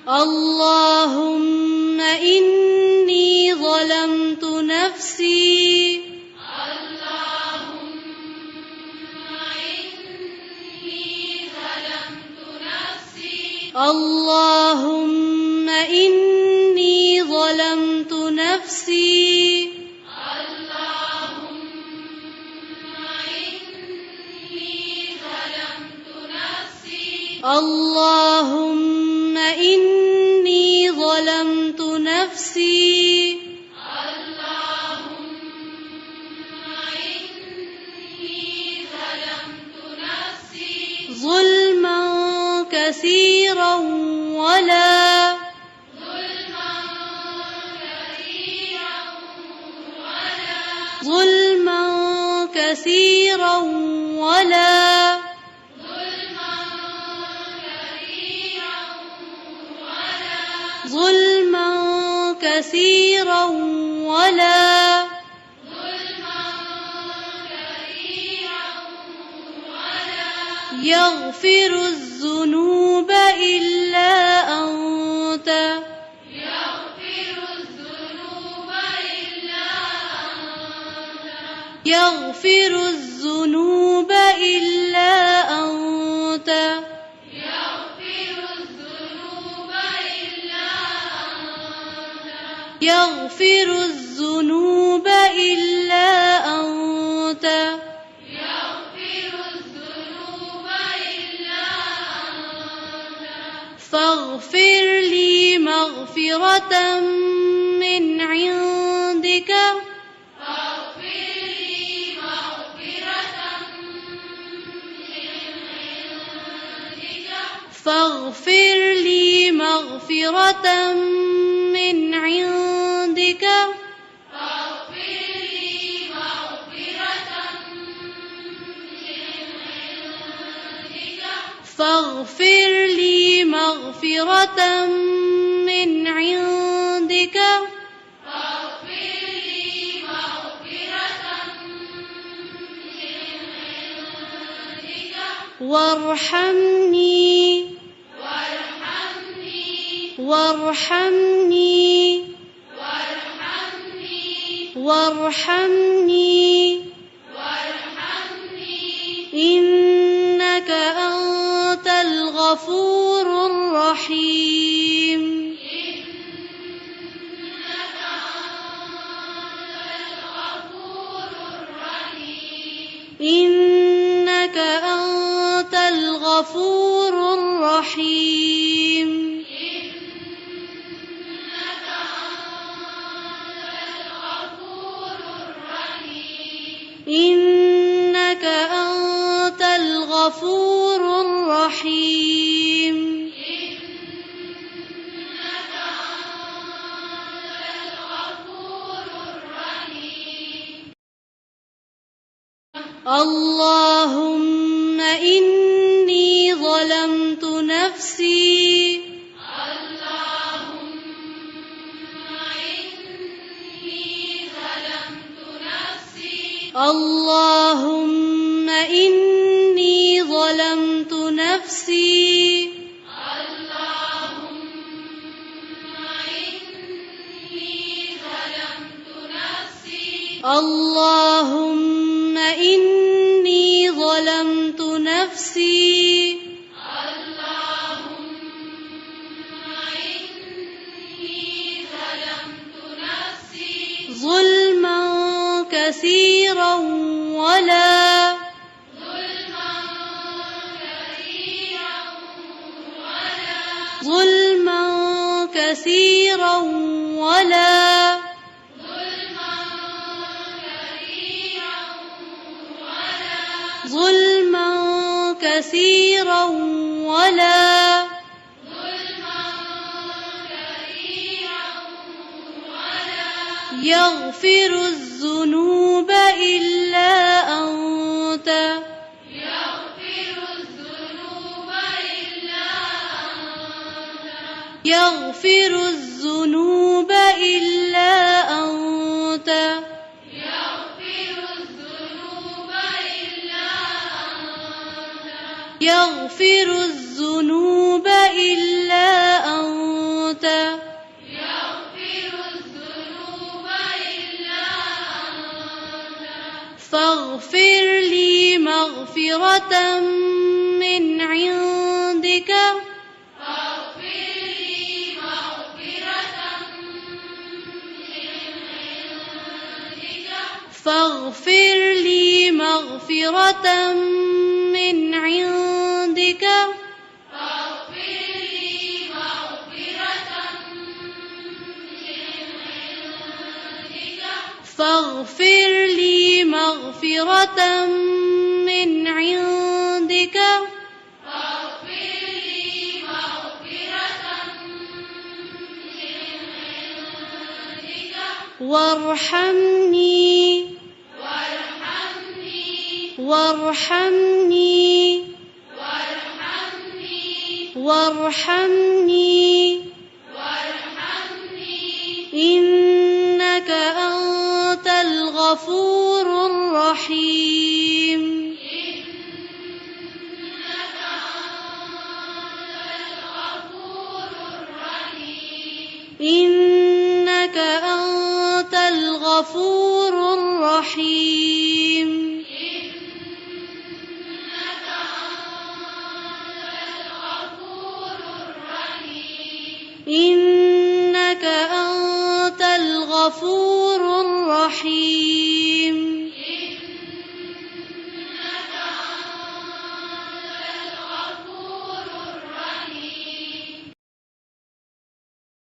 اللهم إني ظلمت نفسي اللهم إني ظلمت نفسي اللهم إني ظلمت نفسي ظلما كثيرا ولا ظلما كثيرا ولا ظلما كثيرا ولا يغفر الذنوب إلا أنت يغفر الذنوب إلا أنت يغفر الذنوب إلا أنت فاغفر لي مغفرة من عندك فاغفر لي مغفرة من عندك فاغفر لي مغفرة من عندك وارحمني وارحمني وارحمني إنك أنت الغفور الرحيم إنك أنت الغفور الرحيم إنك أنت الغفور الرحيم اللهم إني ظلمت نفسي اللهم إني ظلمت نفسي اللهم إني ظلمت نفسي ظلما كثيرا ولا ظلما كثيرا ولا ظلما كثيرا ولا يغفر الذنوب إلا أنت يغفر الذنوب إلا أنت يغفر الذنوب إلا أنت فاغفر لي مغفرة من عندك فاغفر لي مغفرة من عندك فاغفر لي مغفرة من عندك وارحمني وارحمني وارحمني إنك أنت الغفور الرحيم إنك أنت الغفور الرحيم إنك أنت الغفور الرحيم